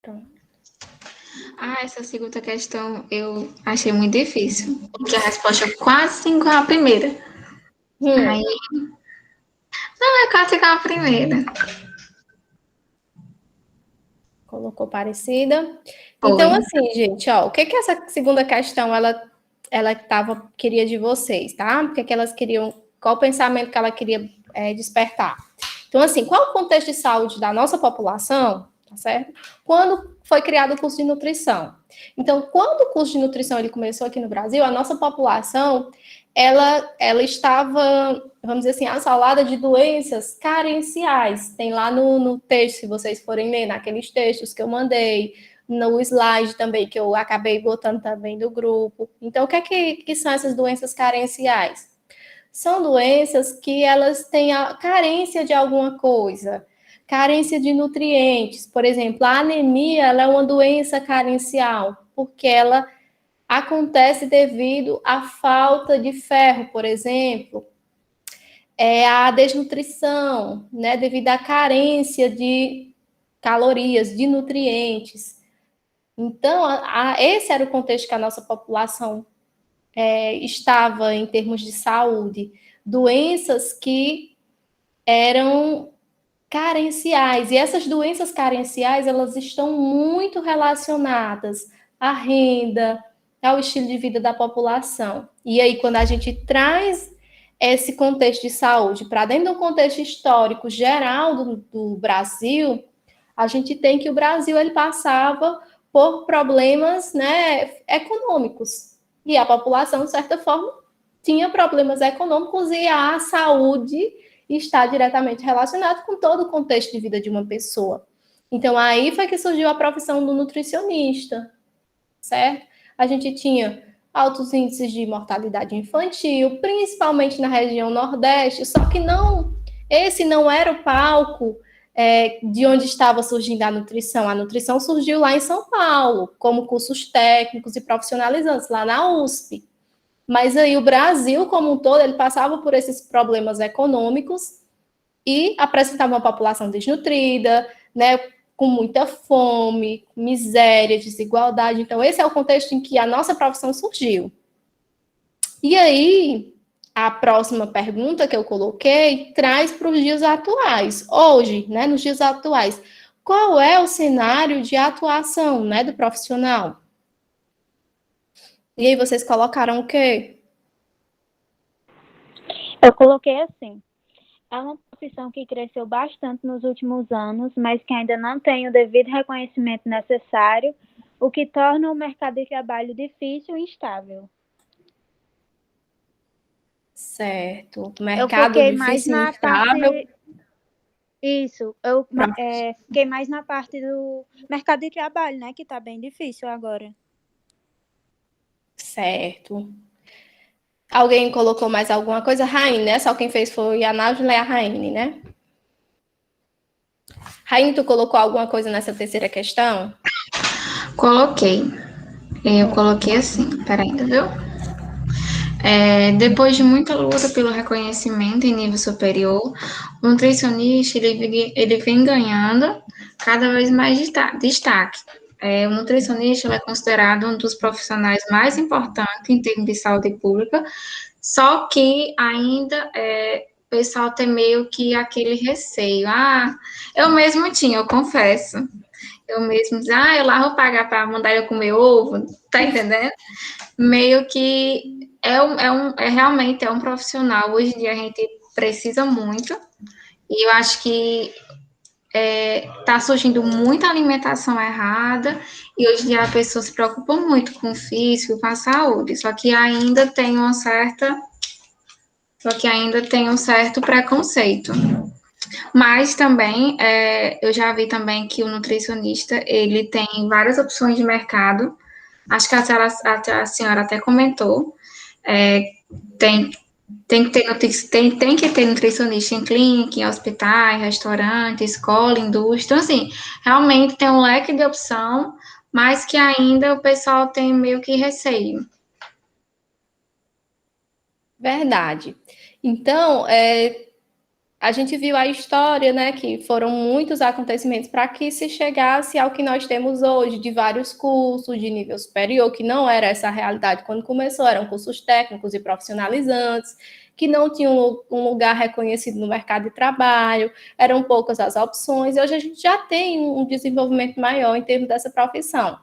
Pronto. Essa segunda questão eu achei muito difícil, porque a resposta é quase igual à primeira. Aí, não é quase igual à primeira. Colocou parecida. Então, Foi. assim, gente, ó, o que que essa segunda questão queria de vocês, tá? O que que elas queriam, qual o pensamento que ela queria despertar? Então, assim, qual o contexto de saúde da nossa população, tá certo? Quando foi criado o curso de nutrição. Então, quando o curso de nutrição ele começou aqui no Brasil, a nossa população, ela estava, vamos dizer assim, assolada de doenças carenciais. Tem lá no texto, se vocês forem ler, naqueles textos que eu mandei, no slide também, que eu acabei botando também do grupo. Então, o que é que são essas doenças carenciais? São doenças que elas têm a carência de alguma coisa, carência de nutrientes. Por exemplo, a anemia ela é uma doença carencial, porque ela acontece devido à falta de ferro, por exemplo, a desnutrição, né, devido à carência de calorias, de nutrientes. Então, esse era o contexto que a nossa população estava em termos de saúde. Doenças que eram carenciais. E essas doenças carenciais, elas estão muito relacionadas à renda, ao estilo de vida da população. E aí, quando a gente traz esse contexto de saúde para dentro do contexto histórico geral do Brasil, a gente tem que o Brasil ele passava por problemas, né, econômicos. E a população, de certa forma, tinha problemas econômicos e a saúde está diretamente relacionado com todo o contexto de vida de uma pessoa. Então, aí foi que surgiu a profissão do nutricionista, certo? A gente tinha altos índices de mortalidade infantil, principalmente na região Nordeste, só que esse não era o palco de onde estava surgindo a nutrição. A nutrição surgiu lá em São Paulo, como cursos técnicos e profissionalizantes, lá na USP. Mas aí o Brasil, como um todo, ele passava por esses problemas econômicos e apresentava uma população desnutrida, né, com muita fome, miséria, desigualdade. Então, esse é o contexto em que a nossa profissão surgiu. E aí, a próxima pergunta que eu coloquei traz para os dias atuais. Hoje, né, nos dias atuais, qual é o cenário de atuação, né, do profissional? E aí vocês colocaram o quê? Eu coloquei assim. É uma profissão que cresceu bastante nos últimos anos, mas que ainda não tem o devido reconhecimento necessário, o que torna o mercado de trabalho difícil e instável. Certo. Eu Mercado foquei mais difícil e na instável. parte. Isso, eu fiquei mais na parte do mercado de trabalho, né? Que tá bem difícil agora. Certo. Alguém colocou mais alguma coisa? Raine, né? Só quem fez foi a Nájila e a Raine, né? Raine, tu colocou alguma coisa nessa terceira questão? Coloquei. Eu coloquei assim, peraí, viu? Depois de muita luta pelo reconhecimento em nível superior, o nutricionista ele vem ganhando cada vez mais destaque. O nutricionista é considerado um dos profissionais mais importantes em termos de saúde pública, só que ainda o pessoal tem meio que aquele receio. Eu mesmo tinha, eu confesso. Eu mesmo dizia, eu lá vou pagar para mandar eu comer ovo, tá entendendo? Meio que realmente é um profissional. Hoje em dia a gente precisa muito, e eu acho que está surgindo muita alimentação errada, e hoje em dia a pessoa se preocupa muito com o físico, com a saúde, só que ainda tem um certo preconceito. Mas também, eu já vi também que o nutricionista, ele tem várias opções de mercado. Acho que a senhora até comentou. É, tem, tem que ter nutricionista em clínica, em hospitais, restaurantes, escola, indústria. Então, assim, realmente tem um leque de opção, mas que ainda o pessoal tem meio que receio. Verdade. Então, a gente viu a história, né, que foram muitos acontecimentos para que se chegasse ao que nós temos hoje, de vários cursos de nível superior, que não era essa a realidade quando começou, eram cursos técnicos e profissionalizantes, que não tinham um lugar reconhecido no mercado de trabalho, eram poucas as opções, e hoje a gente já tem um desenvolvimento maior em termos dessa profissão.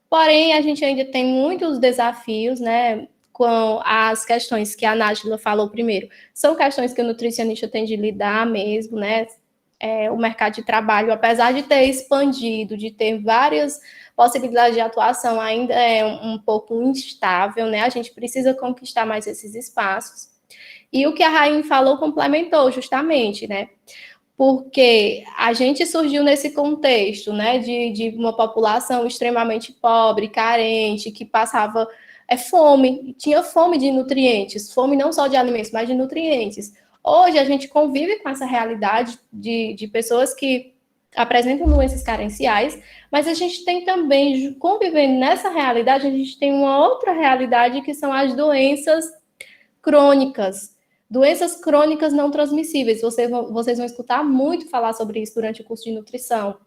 Porém, a gente ainda tem muitos desafios, né, com as questões que a Nájila falou primeiro. São questões que o nutricionista tem de lidar mesmo, né? O mercado de trabalho, apesar de ter expandido, de ter várias possibilidades de atuação, ainda é um pouco instável, né? A gente precisa conquistar mais esses espaços. E o que a Rainha falou complementou justamente, né? Porque a gente surgiu nesse contexto, né, de uma população extremamente pobre, carente, que passava fome, tinha fome de nutrientes, fome não só de alimentos, mas de nutrientes. Hoje a gente convive com essa realidade de pessoas que apresentam doenças carenciais, mas a gente tem também, convivendo nessa realidade, a gente tem uma outra realidade que são as doenças crônicas, doenças crônicas não transmissíveis. Vocês vão escutar muito falar sobre isso durante o curso de nutrição,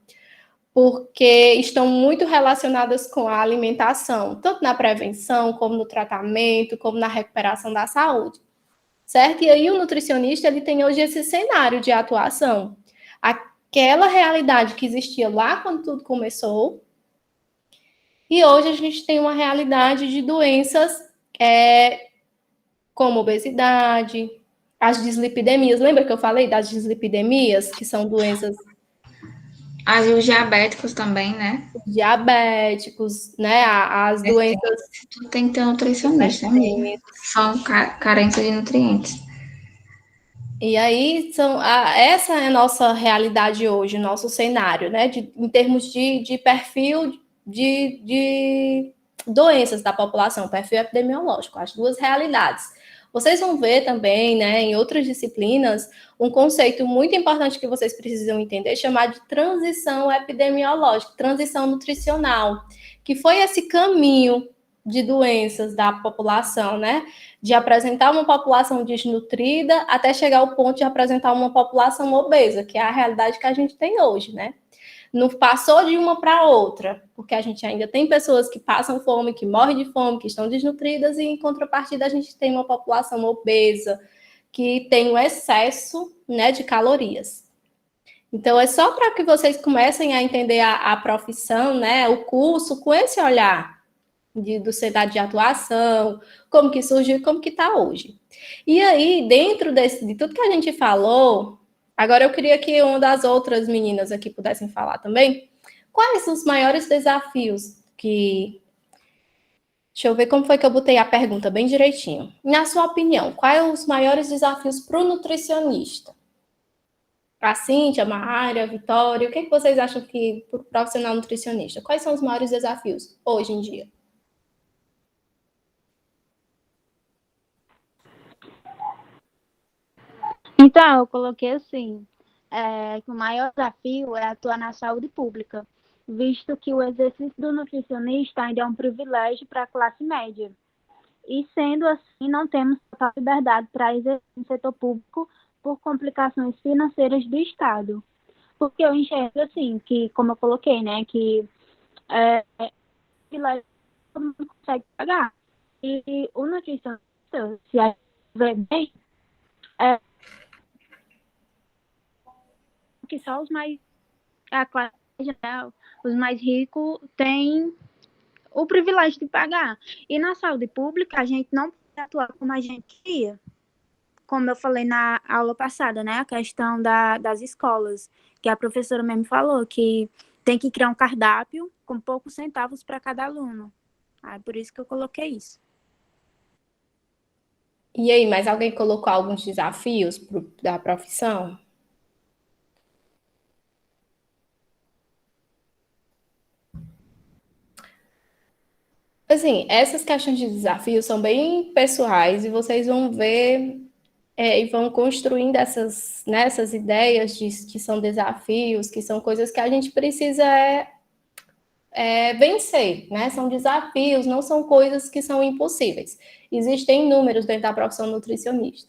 porque estão muito relacionadas com a alimentação, tanto na prevenção, como no tratamento, como na recuperação da saúde, certo? E aí o nutricionista, ele tem hoje esse cenário de atuação. Aquela realidade que existia lá quando tudo começou, e hoje a gente tem uma realidade de doenças como obesidade, as dislipidemias. Lembra que eu falei das dislipidemias, que são doenças E os diabéticos também, né? diabéticos, né? As doenças. Tem que ter um nutricionista mesmo. São carentes de nutrientes. E aí, essa é a nossa realidade hoje, nosso cenário, né? Em termos de perfil de doenças da população, perfil epidemiológico, as duas realidades. Vocês vão ver também, né, em outras disciplinas, um conceito muito importante que vocês precisam entender, chamado de transição epidemiológica, transição nutricional, que foi esse caminho de doenças da população, né? De apresentar uma população desnutrida até chegar ao ponto de apresentar uma população obesa, que é a realidade que a gente tem hoje, né? Não passou de uma para outra, porque a gente ainda tem pessoas que passam fome, que morrem de fome, que estão desnutridas, e em contrapartida a gente tem uma população obesa, que tem um excesso, né, de calorias. Então, é só para que vocês comecem a entender a profissão, né, o curso, com esse olhar do cenário de atuação, como que surgiu e como que está hoje. E aí, dentro de tudo que a gente falou, agora eu queria que uma das outras meninas aqui pudessem falar também. Quais os maiores desafios que... Deixa eu ver como foi que eu botei a pergunta bem direitinho. Na sua opinião, quais os maiores desafios para o nutricionista? A Cíntia, a Maária, a Vitória, o que vocês acham que para o profissional nutricionista? Quais são os maiores desafios hoje em dia? Então, eu coloquei assim, que o maior desafio é atuar na saúde pública, visto que o exercício do nutricionista ainda é um privilégio para a classe média. E, sendo assim, não temos total liberdade para exercer no setor público por complicações financeiras do Estado. Porque eu enxergo assim, que, como eu coloquei, né, que privilégio todo mundo consegue pagar. E o nutricionista, se a gente ver bem, que só a classe, né, os mais ricos têm o privilégio de pagar. E na saúde pública, a gente não pode atuar como a gente queria. Como eu falei na aula passada, né, a questão das escolas, que a professora mesmo falou, que tem que criar um cardápio com poucos centavos para cada aluno. Por isso que eu coloquei isso. E aí, mais alguém colocou alguns desafios da profissão? Assim, essas questões de desafios são bem pessoais e vocês vão ver e vão construindo essas ideias que são desafios, que são coisas que a gente precisa vencer, né? São desafios, não são coisas que são impossíveis. Existem números dentro da profissão nutricionista.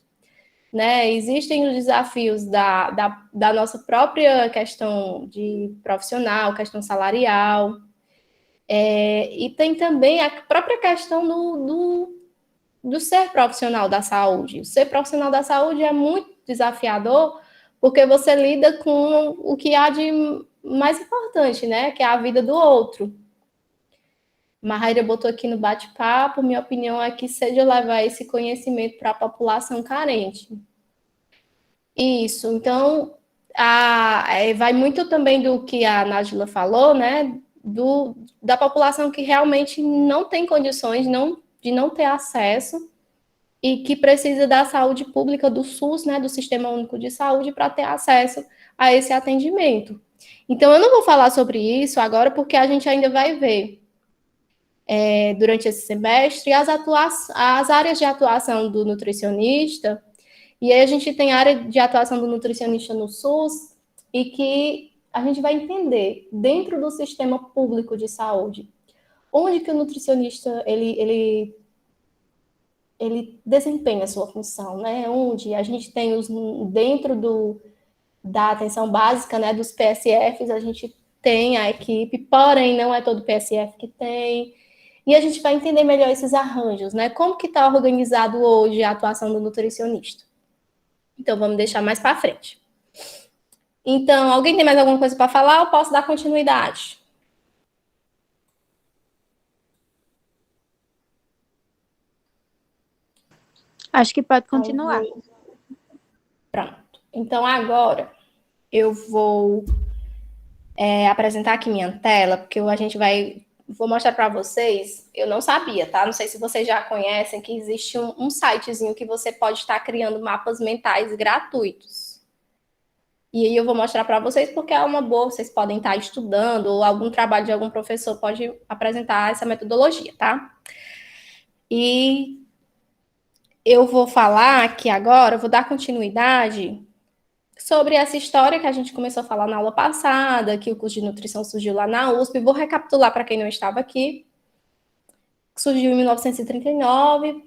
né? Existem os desafios da nossa própria questão de profissional, questão salarial, e tem também a própria questão do ser profissional da saúde. O ser profissional da saúde é muito desafiador, porque você lida com o que há de mais importante, né? Que é a vida do outro. Marraira botou aqui no bate-papo, minha opinião é que seja levar esse conhecimento para a população carente. Isso, então, vai muito também do que a Nájila falou, né? Da população que realmente não tem condições de não ter acesso e que precisa da saúde pública, do SUS, né, do Sistema Único de Saúde, para ter acesso a esse atendimento. Então, eu não vou falar sobre isso agora, porque a gente ainda vai ver durante esse semestre as áreas de atuação do nutricionista, e aí a gente tem a área de atuação do nutricionista no SUS, e que a gente vai entender, dentro do sistema público de saúde, onde que o nutricionista ele desempenha a sua função, né? Onde a gente tem dentro da atenção básica, né, dos PSFs, a gente tem a equipe, porém não é todo PSF que tem, e a gente vai entender melhor esses arranjos, né? Como que está organizado hoje a atuação do nutricionista. Então, vamos deixar mais para frente. Então, alguém tem mais alguma coisa para falar? Eu posso dar continuidade? Acho que pode continuar. Pronto. Então, agora eu vou apresentar aqui minha tela, porque vou mostrar para vocês. Eu não sabia, tá? Não sei se vocês já conhecem que existe um sitezinho que você pode estar criando mapas mentais gratuitos. E aí eu vou mostrar para vocês porque é uma boa, vocês podem estar estudando, ou algum trabalho de algum professor pode apresentar essa metodologia, tá? E eu vou falar aqui agora, vou dar continuidade sobre essa história que a gente começou a falar na aula passada, que o curso de nutrição surgiu lá na USP. Vou recapitular para quem não estava aqui. Surgiu em 1939,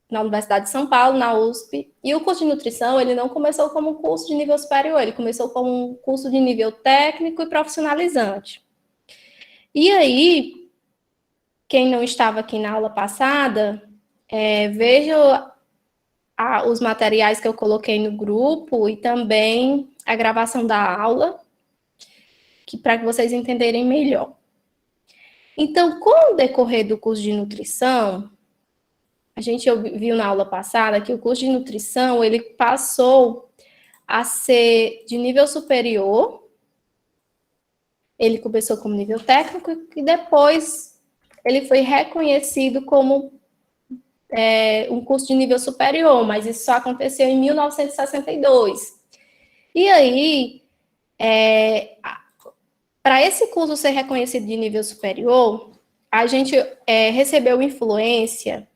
na Universidade de São Paulo, na USP. E o curso de nutrição, ele não começou como um curso de nível superior, ele começou como um curso de nível técnico e profissionalizante. E aí, quem não estava aqui na aula passada, veja os materiais que eu coloquei no grupo e também a gravação da aula, para que vocês entenderem melhor. Então, com o decorrer do curso de nutrição, a gente viu na aula passada que o curso de nutrição, ele passou a ser de nível superior, ele começou como nível técnico e depois ele foi reconhecido como um curso de nível superior, mas isso só aconteceu em 1962. E aí, para esse curso ser reconhecido de nível superior, a gente recebeu influência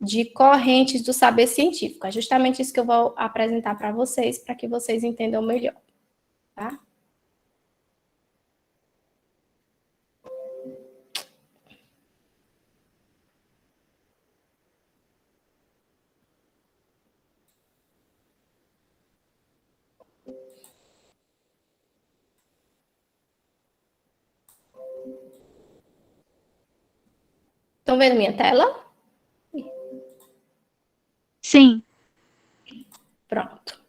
de correntes do saber científico. É justamente isso que eu vou apresentar para vocês, para que vocês entendam melhor, tá? Estão vendo minha tela? Sim. Pronto.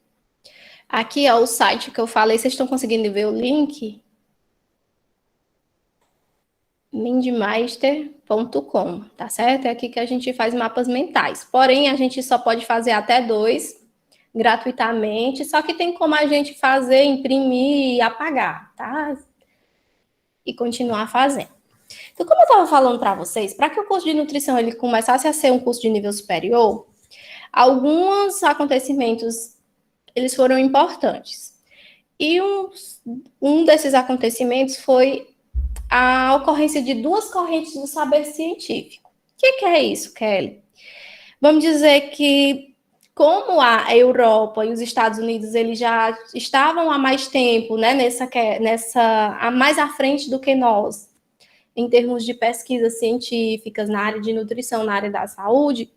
Aqui é o site que eu falei. Vocês estão conseguindo ver o link? mindmaster.com, tá certo? É aqui que a gente faz mapas mentais. Porém, a gente só pode fazer até 2 gratuitamente, só que tem como a gente fazer, imprimir e apagar, tá? E continuar fazendo. Então, como eu estava falando para vocês, para que o curso de nutrição ele começasse a ser um curso de nível superior, alguns acontecimentos eles foram importantes. E um desses acontecimentos foi a ocorrência de 2 correntes do saber científico. O que é isso, Kelly? Vamos dizer que, como a Europa e os Estados Unidos eles já estavam há mais tempo, né, mais à frente do que nós, em termos de pesquisas científicas na área de nutrição, na área da saúde,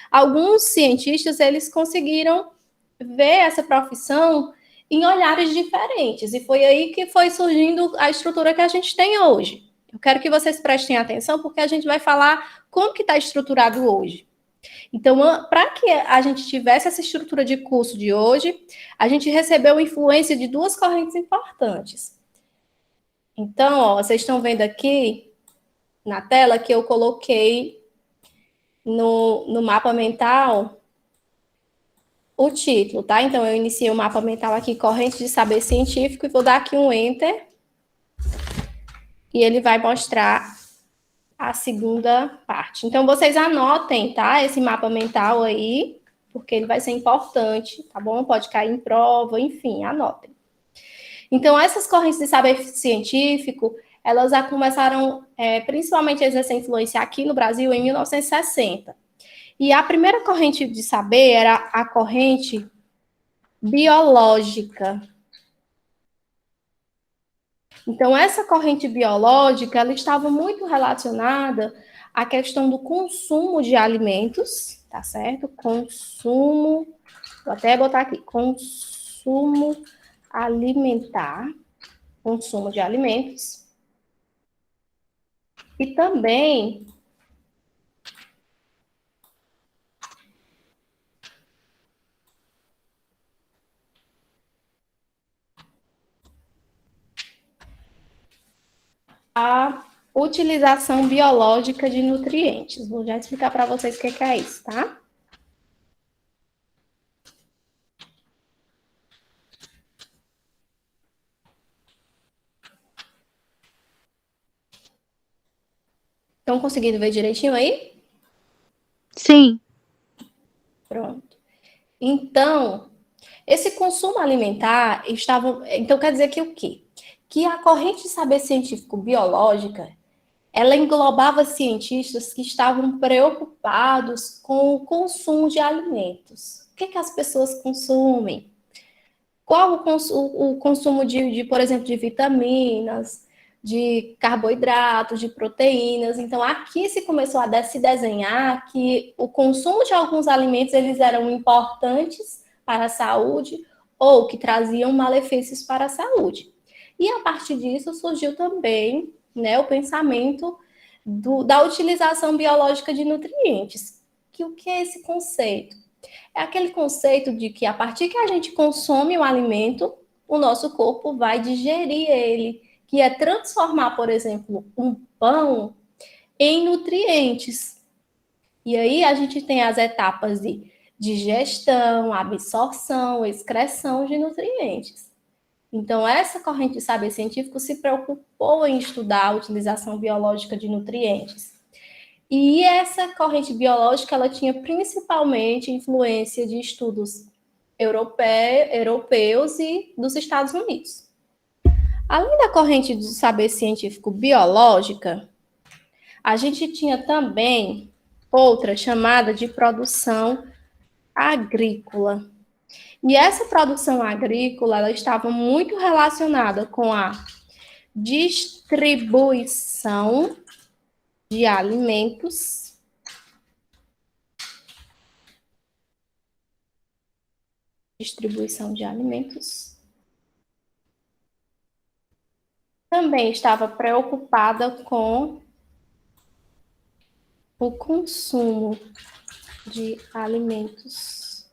alguns cientistas, eles conseguiram ver essa profissão em olhares diferentes, e foi aí que foi surgindo a estrutura que a gente tem hoje. Eu quero que vocês prestem atenção, porque a gente vai falar como que está estruturado hoje. Então, para que a gente tivesse essa estrutura de curso de hoje, a gente recebeu influência de duas correntes importantes. Então, ó, vocês estão vendo aqui na tela que eu coloquei no mapa mental o título, tá? Então, eu iniciei o mapa mental aqui, Corrente de Saber Científico, e vou dar aqui um Enter, e ele vai mostrar a segunda parte. Então, vocês anotem, tá? Esse mapa mental aí, porque ele vai ser importante, tá bom? Pode cair em prova, enfim, anotem. Então, essas correntes de saber científico, elas já começaram, principalmente, a exercer influência aqui no Brasil em 1960. E a primeira corrente de saber era a corrente biológica. Então, essa corrente biológica, ela estava muito relacionada à questão do consumo de alimentos, tá certo? Consumo, vou até botar aqui, consumo alimentar, consumo de alimentos. E também a utilização biológica de nutrientes. Vou já explicar para vocês o que é isso, tá? Estão conseguindo ver direitinho aí? Sim. Pronto. Então, esse consumo alimentar estava... Então, quer dizer que o quê? Que a corrente de saber científico biológica, ela englobava cientistas que estavam preocupados com o consumo de alimentos. O que as pessoas consumem? Qual o consumo por exemplo, de vitaminas, de carboidratos, de proteínas. Então, aqui se começou a se desenhar que o consumo de alguns alimentos, eles eram importantes para a saúde ou que traziam malefícios para a saúde. E a partir disso surgiu também, né, o pensamento da utilização biológica de nutrientes. O que é esse conceito? É aquele conceito de que a partir que a gente consome um alimento, o nosso corpo vai digerir ele, que é transformar, por exemplo, um pão em nutrientes. E aí a gente tem as etapas de digestão, absorção, excreção de nutrientes. Então, essa corrente de saber científico se preocupou em estudar a utilização biológica de nutrientes. E essa corrente biológica, ela tinha principalmente influência de estudos europeus e dos Estados Unidos. Além da corrente do saber científico biológica, a gente tinha também outra chamada de produção agrícola. E essa produção agrícola, ela estava muito relacionada com a distribuição de alimentos, também estava preocupada com o consumo de alimentos.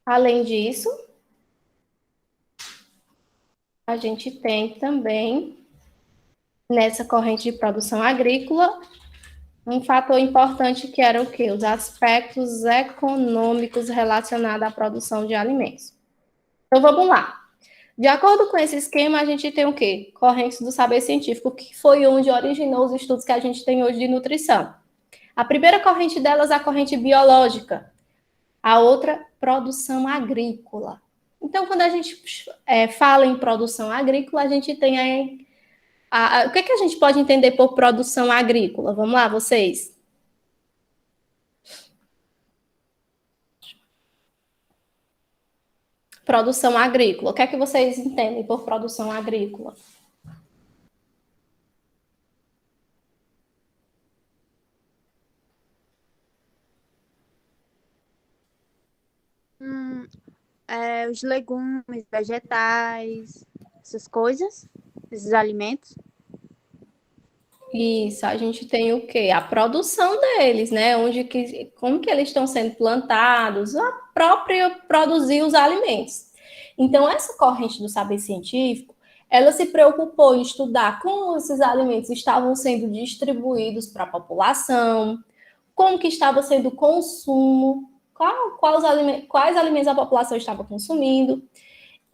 Além disso, a gente tem também, nessa corrente de produção agrícola, um fator importante que era o quê? Os aspectos econômicos relacionados à produção de alimentos. Então, vamos lá. De acordo com esse esquema, a gente tem o quê? Correntes do saber científico, que foi onde originou os estudos que a gente tem hoje de nutrição. A primeira corrente delas é a corrente biológica. A outra, produção agrícola. Então, quando a gente fala em produção agrícola, a gente tem aí... o que a gente pode entender por produção agrícola? Vamos lá, vocês? produção agrícola. O que é que vocês entendem por produção agrícola? Os legumes, vegetais, essas coisas, esses alimentos. Isso, a gente tem o quê? A produção deles, né? Como que eles estão sendo plantados, a própria produzir os alimentos. Então, essa corrente do saber científico, ela se preocupou em estudar como esses alimentos estavam sendo distribuídos para a população, como que estava sendo o consumo, quais alimentos a população estava consumindo,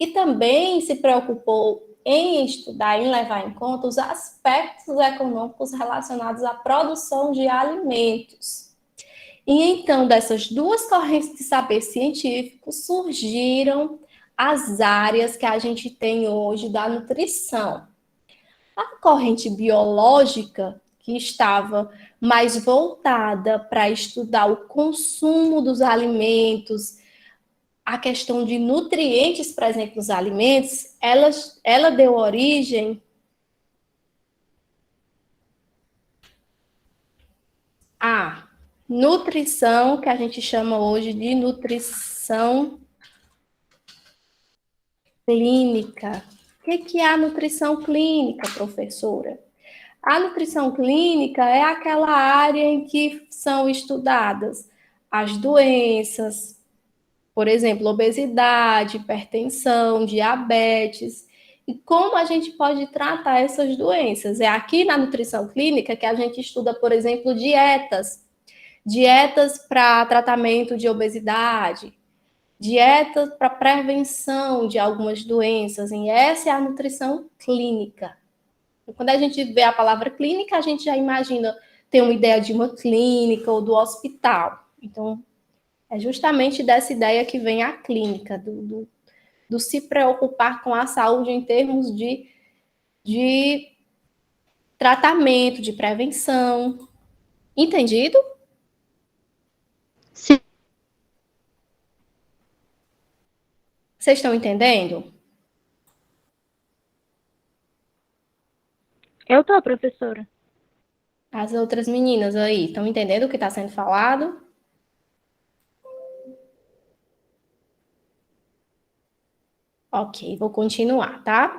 e também se preocupou em estudar, em levar em conta os aspectos econômicos relacionados à produção de alimentos. E então, dessas duas correntes de saber científico, surgiram as áreas que a gente tem hoje da nutrição. A corrente biológica, que estava mais voltada para estudar o consumo dos alimentos, a questão de nutrientes presentes nos alimentos, ela deu origem à nutrição, que a gente chama hoje de nutrição clínica. O que é a nutrição clínica, professora? A nutrição clínica é aquela área em que são estudadas as doenças, por exemplo, obesidade, hipertensão, diabetes, e como a gente pode tratar essas doenças. É aqui na nutrição clínica que a gente estuda, por exemplo, dietas para tratamento de obesidade, dietas para prevenção de algumas doenças, e essa é a nutrição clínica. Quando a gente vê a palavra clínica, a gente já imagina ter uma ideia de uma clínica ou do hospital. Então, é justamente dessa ideia que vem a clínica, do se preocupar com a saúde em termos de tratamento, de prevenção. Entendido? Sim. Vocês estão entendendo? Eu tô, professora. As outras meninas aí, estão entendendo o que está sendo falado? Ok, vou continuar, tá?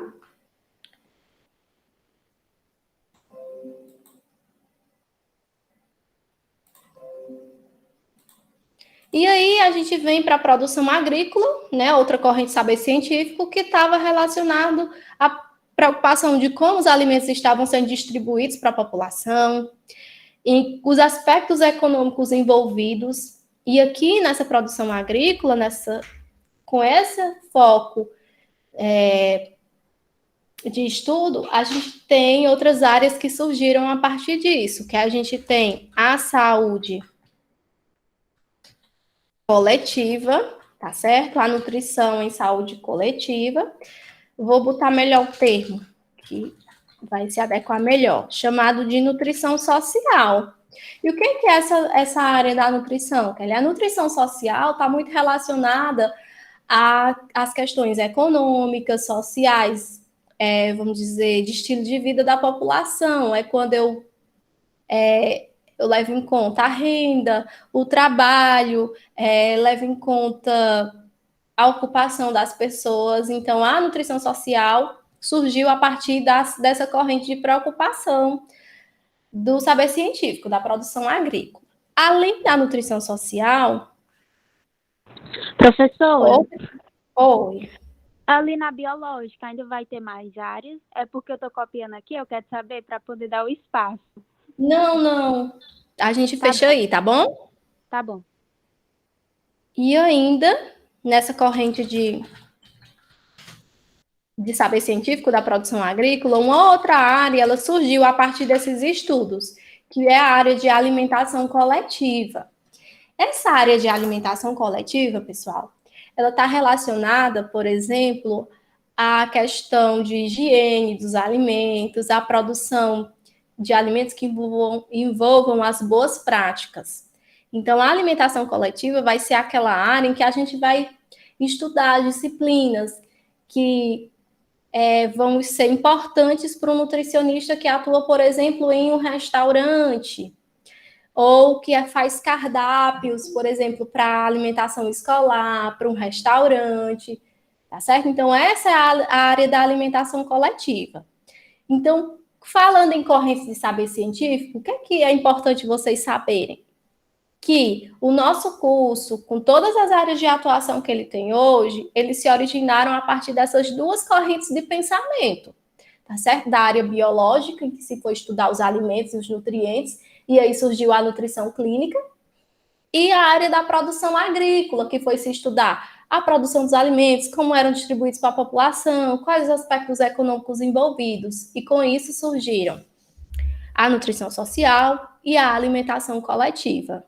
E aí a gente vem para a produção agrícola, né? Outra corrente de saber científico que estava relacionado à preocupação de como os alimentos estavam sendo distribuídos para a população, e os aspectos econômicos envolvidos. E aqui nessa produção agrícola, com esse foco de estudo, a gente tem outras áreas que surgiram a partir disso, que a gente tem a saúde coletiva, tá certo? A nutrição em saúde coletiva. Vou botar melhor o termo, que vai se adequar melhor, chamado de nutrição social. E o que é essa área da nutrição, Kelly? A nutrição social está muito relacionada às questões econômicas, sociais, vamos dizer, de estilo de vida da população. É quando eu levo em conta a renda, o trabalho, levo em conta a ocupação das pessoas. Então, a nutrição social surgiu a partir dessa corrente de preocupação do saber científico, da produção agrícola. Além da nutrição social... Professora, Oi. ali na biológica ainda vai ter mais áreas? É porque eu tô copiando aqui, eu quero saber para poder dar o espaço. Não. A gente fecha aí, tá bom? Tá bom. E ainda, nessa corrente de saber científico da produção agrícola, uma outra área, ela surgiu a partir desses estudos, que é a área de alimentação coletiva. Essa área de alimentação coletiva, pessoal, ela está relacionada, por exemplo, à questão de higiene dos alimentos, à produção de alimentos que envolvam as boas práticas. Então, a alimentação coletiva vai ser aquela área em que a gente vai estudar disciplinas que vão ser importantes para um nutricionista que atua, por exemplo, em um restaurante, ou que faz cardápios, por exemplo, para alimentação escolar, para um restaurante, tá certo? Então, essa é a área da alimentação coletiva. Então, falando em correntes de saber científico, o que é importante vocês saberem? Que o nosso curso, com todas as áreas de atuação que ele tem hoje, eles se originaram a partir dessas duas correntes de pensamento, tá certo? Da área biológica, em que se foi estudar os alimentos e os nutrientes, e aí surgiu a nutrição clínica, e a área da produção agrícola, que foi se estudar a produção dos alimentos, como eram distribuídos para a população, quais os aspectos econômicos envolvidos, e com isso surgiram a nutrição social e a alimentação coletiva.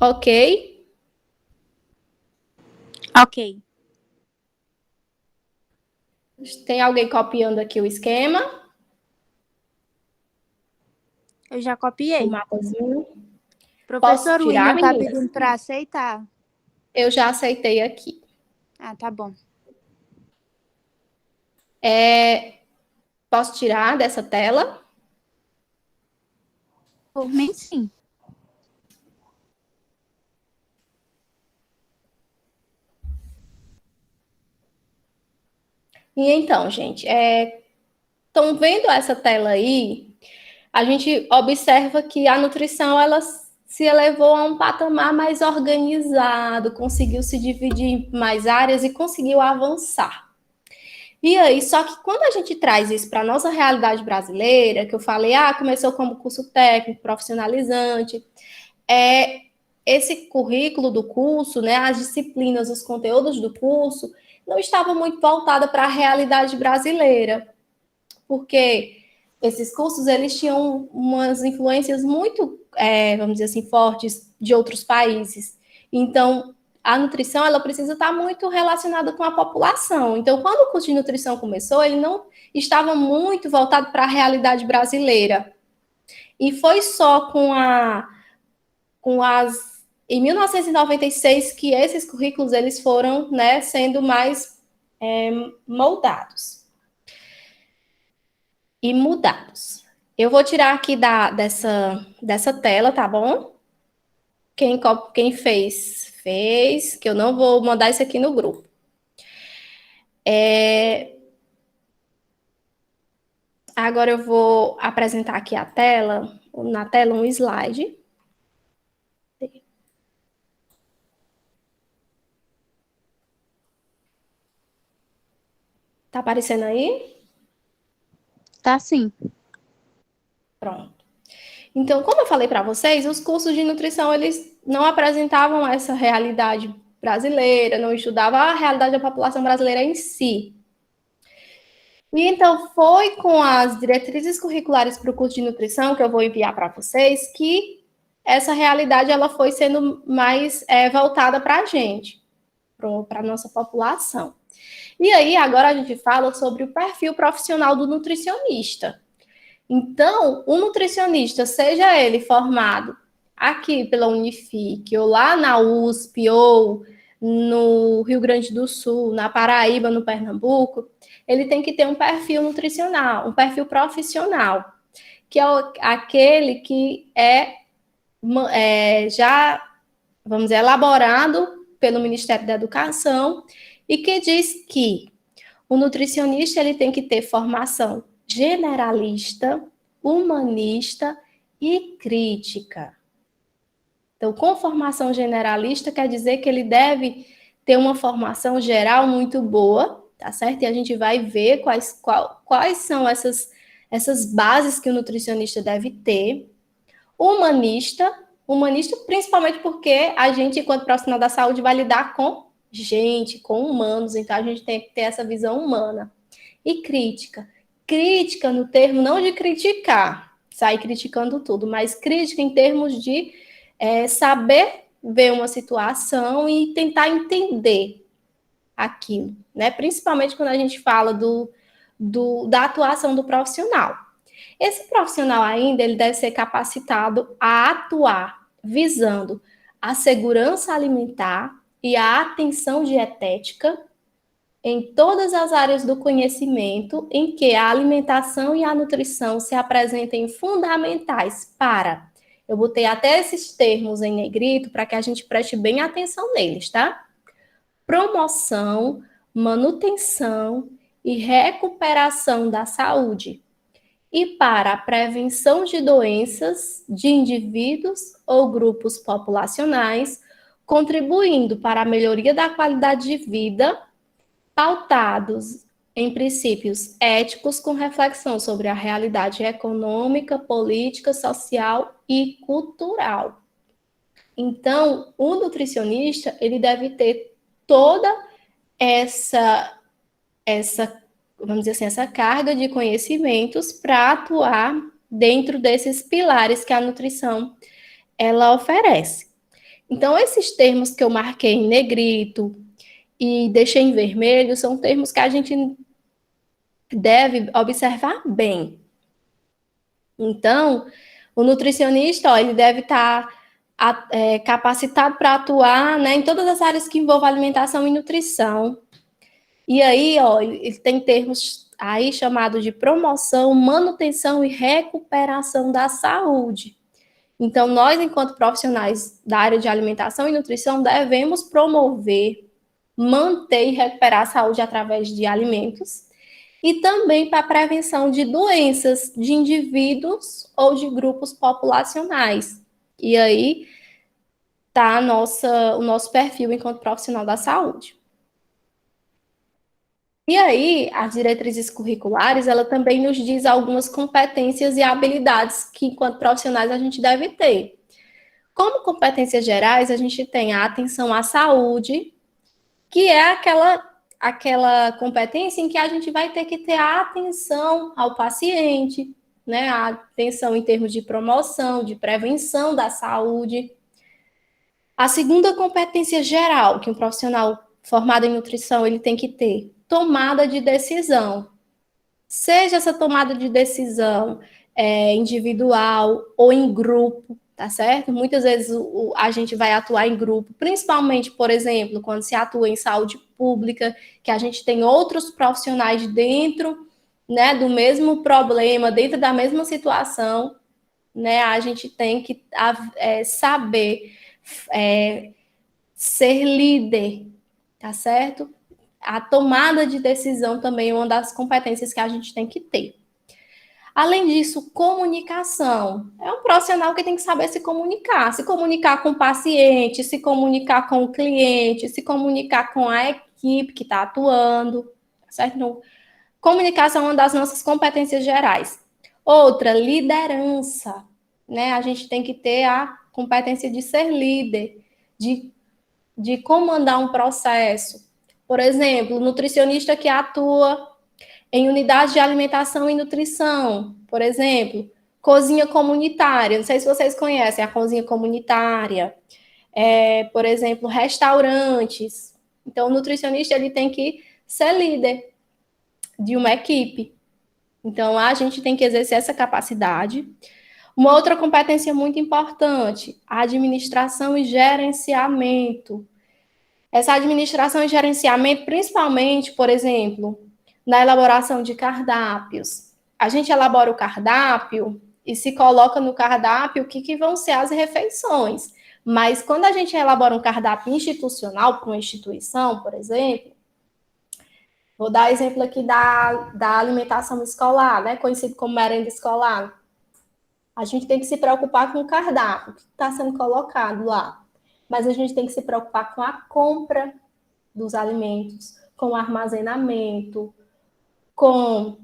Ok? Ok. Tem alguém copiando aqui o esquema? Eu já copiei. O mapazinho. Professor Posso tirar, William tá meninas? pedindo para aceitar. Eu já aceitei aqui. Ah, tá bom. Posso tirar dessa tela? Por mim, sim. E então, gente, estão vendo essa tela aí? A gente observa que a nutrição, ela se elevou a um patamar mais organizado, conseguiu se dividir em mais áreas e conseguiu avançar. E aí, só que quando a gente traz isso para a nossa realidade brasileira, que eu falei, começou como curso técnico, profissionalizante, esse currículo do curso, né, as disciplinas, os conteúdos do curso, não estava muito voltada para a realidade brasileira, porque esses cursos, eles tinham umas influências muito, vamos dizer assim, fortes de outros países. Então, a nutrição, ela precisa estar muito relacionada com a população. Então, quando o curso de nutrição começou, ele não estava muito voltado para a realidade brasileira. E foi só em 1996 que esses currículos, eles foram, né, sendo mais moldados e mudados. Eu vou tirar aqui dessa tela, tá bom? Quem fez, que eu não vou mandar isso aqui no grupo. Agora eu vou apresentar aqui na tela um slide. Tá aparecendo aí? Tá sim. Pronto. Então, como eu falei para vocês, os cursos de nutrição, eles não apresentavam essa realidade brasileira, não estudavam a realidade da população brasileira em si. E então, foi com as diretrizes curriculares para o curso de nutrição, que eu vou enviar para vocês, que essa realidade ela foi sendo mais voltada para a gente, para a nossa população. E aí, agora a gente fala sobre o perfil profissional do nutricionista. Então, o nutricionista, seja ele formado aqui pela Unific, ou lá na USP, ou no Rio Grande do Sul, na Paraíba, no Pernambuco, ele tem que ter um perfil nutricional, um perfil profissional, que é aquele que já, vamos dizer, elaborado pelo Ministério da Educação e que diz que o nutricionista ele tem que ter formação generalista, humanista e crítica. Então, com formação generalista, quer dizer que ele deve ter uma formação geral muito boa, tá certo? E a gente vai ver quais são essas bases que o nutricionista deve ter. Humanista principalmente porque a gente, enquanto profissional da saúde, vai lidar com gente, com humanos, então a gente tem que ter essa visão humana. E crítica. Crítica no termo não de criticar, sair criticando tudo, mas crítica em termos de saber ver uma situação e tentar entender aquilo, né? Principalmente quando a gente fala da atuação do profissional. Esse profissional ainda, ele deve ser capacitado a atuar visando a segurança alimentar e a atenção dietética em todas as áreas do conhecimento em que a alimentação e a nutrição se apresentem fundamentais para. Eu botei até esses termos em negrito para que a gente preste bem atenção neles, tá? Promoção, manutenção e recuperação da saúde. E para a prevenção de doenças de indivíduos ou grupos populacionais, contribuindo para a melhoria da qualidade de vida, pautados em princípios éticos com reflexão sobre a realidade econômica, política, social e cultural. Então, o nutricionista, ele deve ter toda essa vamos dizer assim, essa carga de conhecimentos para atuar dentro desses pilares que a nutrição ela oferece. Então, esses termos que eu marquei em negrito e deixei em vermelho são termos que a gente deve observar bem. Então, o nutricionista, ó, ele deve estar capacitado para atuar, né, em todas as áreas que envolvem alimentação e nutrição. E aí, ó, ele tem termos aí chamados de promoção, manutenção e recuperação da saúde. Então, nós, enquanto profissionais da área de alimentação e nutrição, devemos promover, manter e recuperar a saúde através de alimentos e também para a prevenção de doenças de indivíduos ou de grupos populacionais. E aí está o nosso perfil enquanto profissional da saúde. E aí, as diretrizes curriculares, ela também nos diz algumas competências e habilidades que, enquanto profissionais, a gente deve ter. Como competências gerais, a gente tem a atenção à saúde, que é aquela competência em que a gente vai ter que ter a atenção ao paciente, né? A atenção em termos de promoção, de prevenção da saúde. A segunda competência geral que um profissional formado em nutrição ele tem que ter, tomada de decisão. Seja essa tomada de decisão individual ou em grupo, tá certo? Muitas vezes a gente vai atuar em grupo, principalmente, por exemplo, quando se atua em saúde pública, que a gente tem outros profissionais dentro, né, do mesmo problema, dentro da mesma situação, né? A gente tem que saber ser líder, tá certo? A tomada de decisão também é uma das competências que a gente tem que ter. Além disso, comunicação. É um profissional que tem que saber se comunicar com o paciente, se comunicar com o cliente, se comunicar com a equipe que está atuando, certo? Então, comunicação é uma das nossas competências gerais. Outra, liderança, né? A gente tem que ter a competência de ser líder, de comandar um processo. Por exemplo, nutricionista que atua em unidades de alimentação e nutrição, por exemplo, cozinha comunitária, não sei se vocês conhecem a cozinha comunitária, por exemplo, restaurantes. Então, o nutricionista ele tem que ser líder de uma equipe. Então, a gente tem que exercer essa capacidade. Uma outra competência muito importante, a administração e gerenciamento. Essa administração e gerenciamento, principalmente, por exemplo, na elaboração de cardápios. A gente elabora o cardápio e se coloca no cardápio o que vão ser as refeições. Mas quando a gente elabora um cardápio institucional para uma instituição, por exemplo, vou dar exemplo aqui da alimentação escolar, né, conhecido como merenda escolar. A gente tem que se preocupar com o cardápio, o que está sendo colocado lá. Mas a gente tem que se preocupar com a compra dos alimentos, com o armazenamento, com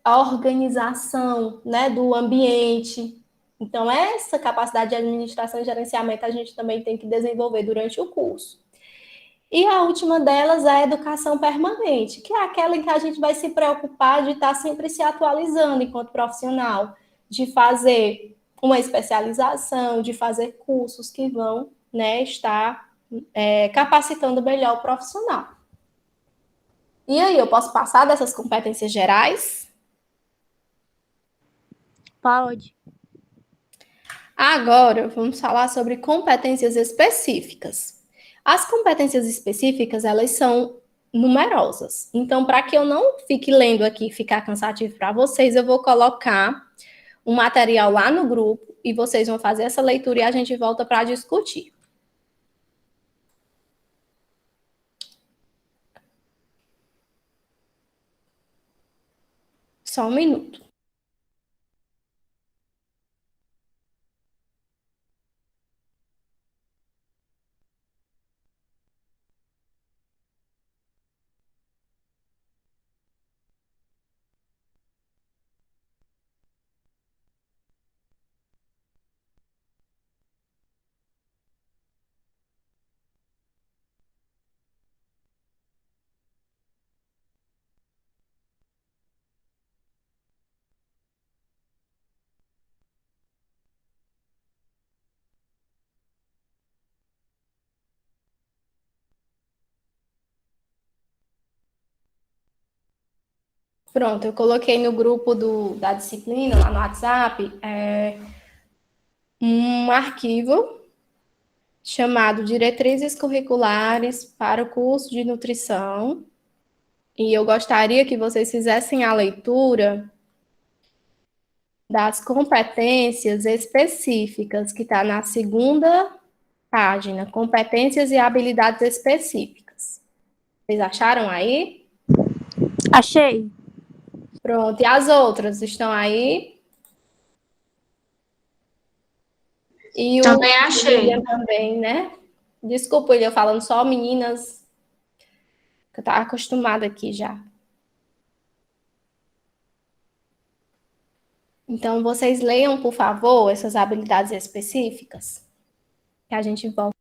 a organização, né, do ambiente. Então, essa capacidade de administração e gerenciamento a gente também tem que desenvolver durante o curso. E a última delas é a educação permanente, que é aquela em que a gente vai se preocupar de estar sempre se atualizando enquanto profissional, de fazer uma especialização, de fazer cursos que vão, né, estar capacitando melhor o profissional. E aí, eu posso passar dessas competências gerais? Pode. Agora, vamos falar sobre competências específicas. As competências específicas, elas são numerosas. Então, para que eu não fique lendo aqui e ficar cansativo para vocês, eu vou colocar um material lá no grupo e vocês vão fazer essa leitura e a gente volta para discutir. Só um minuto. Pronto, eu coloquei no grupo da disciplina, lá no WhatsApp, um arquivo chamado Diretrizes Curriculares para o curso de nutrição. E eu gostaria que vocês fizessem a leitura das competências específicas, que está na segunda página, competências e habilidades específicas. Vocês acharam aí? Achei. Pronto, e as outras estão aí? E o Também achei. William também, né? Desculpa, William, falando só meninas, que eu estava acostumada aqui já. Então, vocês leiam, por favor, essas habilidades específicas, que a gente volta.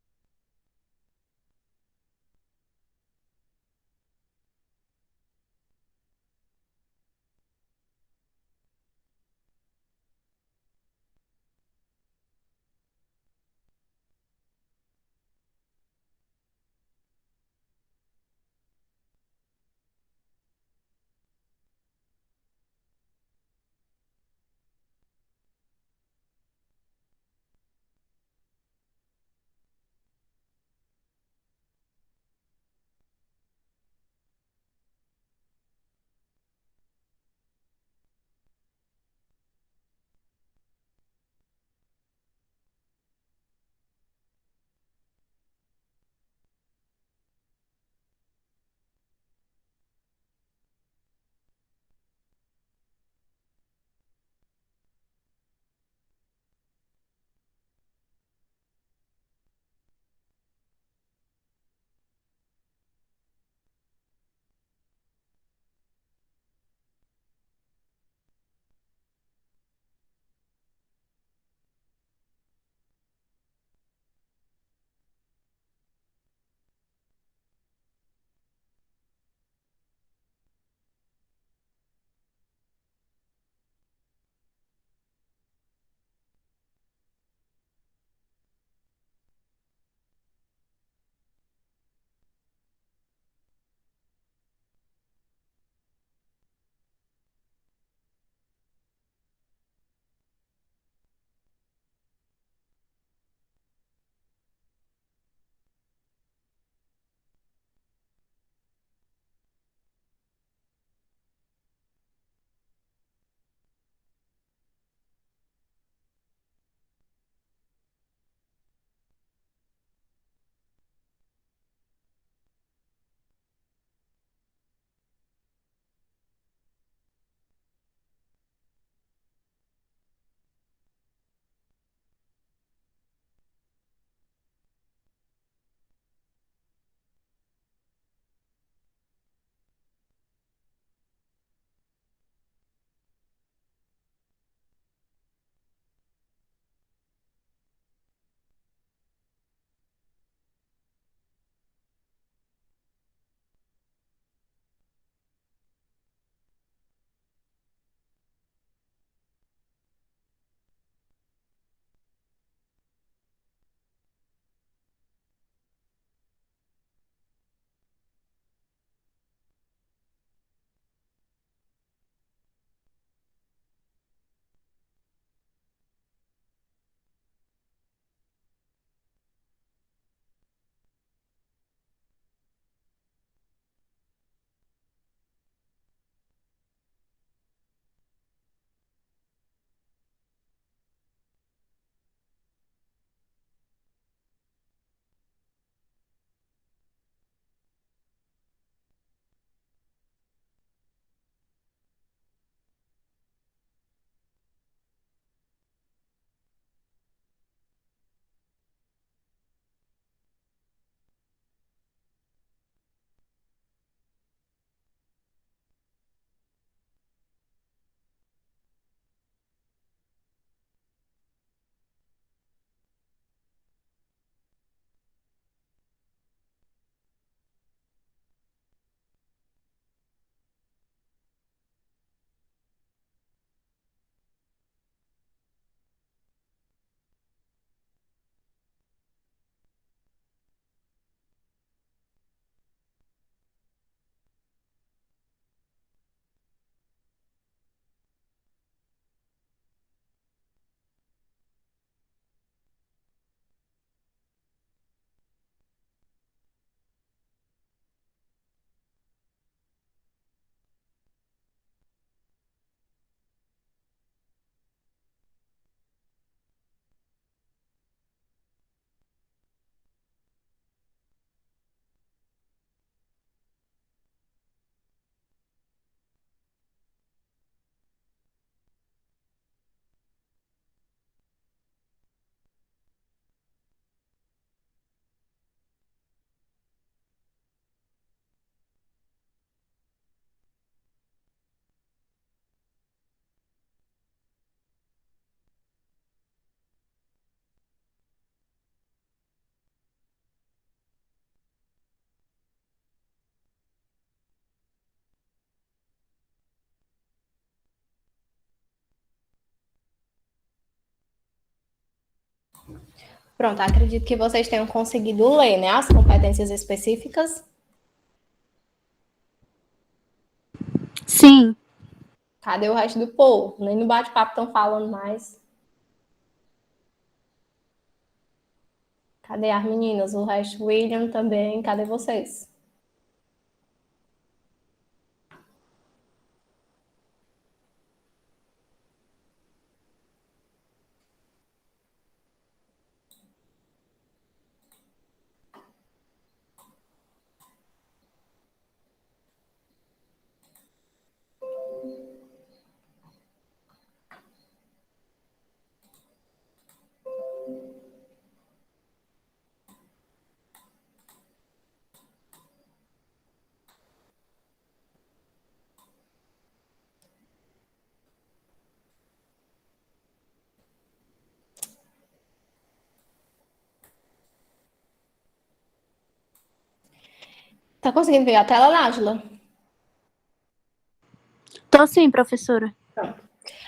Pronto, acredito que vocês tenham conseguido ler, né, as competências específicas. Sim. Cadê o resto do povo? Nem no bate-papo estão falando mais. Cadê as meninas? O resto, William também. Cadê vocês? Tá conseguindo ver a tela, Nájila? Tô sim, professora.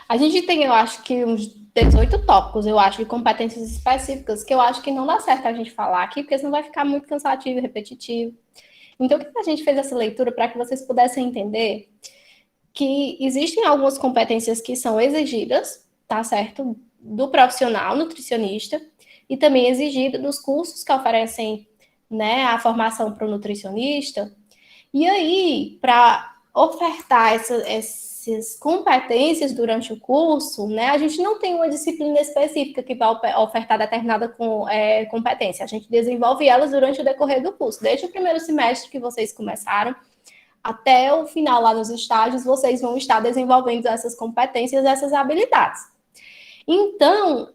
A gente tem, eu acho que uns 18 tópicos, eu acho, de competências específicas, que eu acho que não dá certo a gente falar aqui, porque senão vai ficar muito cansativo e repetitivo. Então, o que a gente fez essa leitura para que vocês pudessem entender que existem algumas competências que são exigidas, tá certo? Do profissional nutricionista e também exigidas dos cursos que oferecem, né, a formação para o nutricionista. E aí, para ofertar essas competências durante o curso, né, a gente não tem uma disciplina específica que vai ofertar determinada competência. A gente desenvolve elas durante o decorrer do curso. Desde o primeiro semestre que vocês começaram, até o final lá nos estágios, vocês vão estar desenvolvendo essas competências, essas habilidades. Então,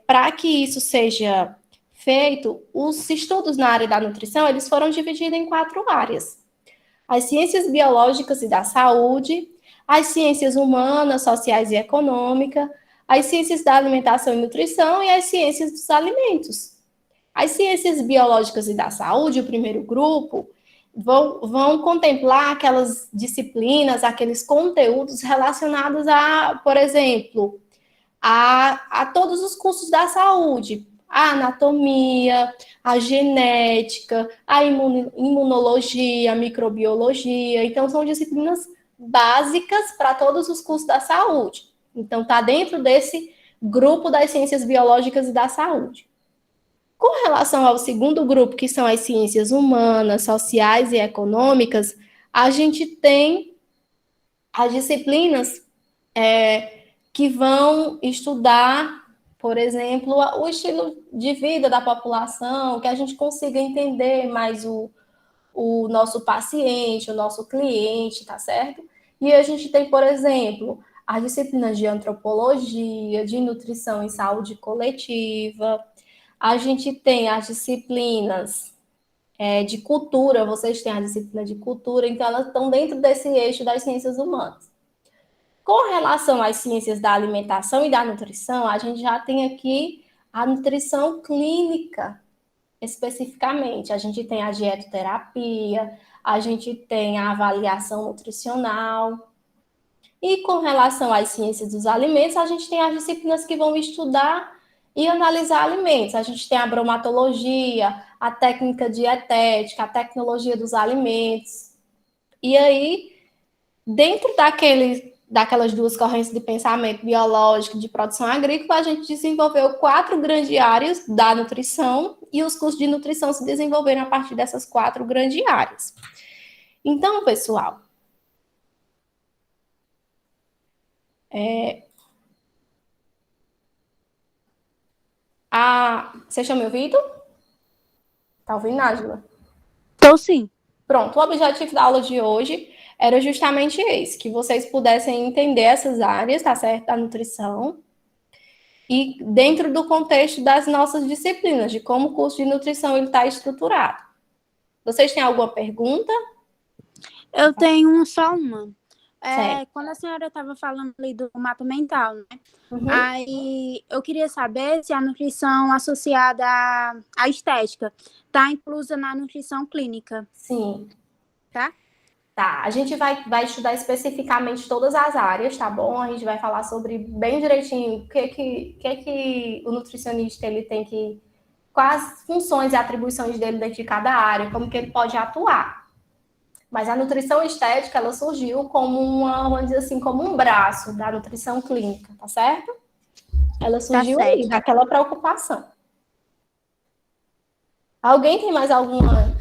para que isso seja feito, os estudos na área da nutrição, eles foram divididos em 4 áreas. As ciências biológicas e da saúde, as ciências humanas, sociais e econômicas, as ciências da alimentação e nutrição e as ciências dos alimentos. As ciências biológicas e da saúde, o primeiro grupo, vão contemplar aquelas disciplinas, aqueles conteúdos relacionados a, por exemplo, a todos os cursos da saúde, a anatomia, a genética, a imunologia, a microbiologia. Então, são disciplinas básicas para todos os cursos da saúde. Então, está dentro desse grupo das ciências biológicas e da saúde. Com relação ao segundo grupo, que são as ciências humanas, sociais e econômicas, a gente tem as disciplinas que vão estudar, por exemplo, o estilo de vida da população, que a gente consiga entender mais o nosso paciente, o nosso cliente, tá certo? E a gente tem, por exemplo, as disciplinas de antropologia, de nutrição e saúde coletiva, a gente tem as disciplinas de cultura, vocês têm a disciplina de cultura, então elas estão dentro desse eixo das ciências humanas. Com relação às ciências da alimentação e da nutrição, a gente já tem aqui a nutrição clínica, especificamente. A gente tem a dietoterapia, a gente tem a avaliação nutricional. E com relação às ciências dos alimentos, a gente tem as disciplinas que vão estudar e analisar alimentos. A gente tem a bromatologia, a técnica dietética, a tecnologia dos alimentos. E aí, dentro daquelas duas correntes de pensamento biológico de produção agrícola, a gente desenvolveu 4 grandes áreas da nutrição e os cursos de nutrição se desenvolveram a partir dessas 4 grandes áreas. Então, pessoal, vocês estão me ouvindo? Tá ouvindo, Nájila? Tô sim. Pronto, o objetivo da aula de hoje era justamente esse, que vocês pudessem entender essas áreas, tá certo, da nutrição, e dentro do contexto das nossas disciplinas, de como o curso de nutrição está estruturado. Vocês têm alguma pergunta? Eu tenho só uma. Certo. Quando a senhora estava falando ali do mapa mental, né? Uhum. Aí eu queria saber se a nutrição associada à estética está inclusa na nutrição clínica. Sim. Tá? Tá, a gente vai estudar especificamente todas as áreas, tá bom? A gente vai falar sobre bem direitinho o que o nutricionista ele tem que, quais funções e atribuições dele dentro de cada área, como que ele pode atuar. Mas a nutrição estética, ela surgiu como vamos dizer assim, como um braço da nutrição clínica, tá certo? Ela surgiu aí, daquela preocupação. Alguém tem mais alguma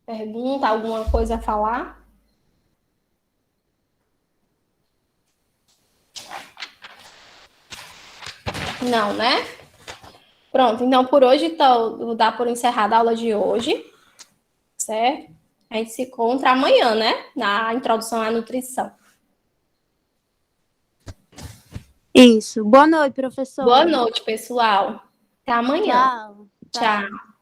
pergunta, alguma coisa a falar? Não, né? Pronto, então por hoje, então, vou dar por encerrada a aula de hoje, certo? A gente se encontra amanhã, né? Na introdução à nutrição. Isso. Boa noite, professor. Boa noite, pessoal. Até amanhã. Tchau. Tchau.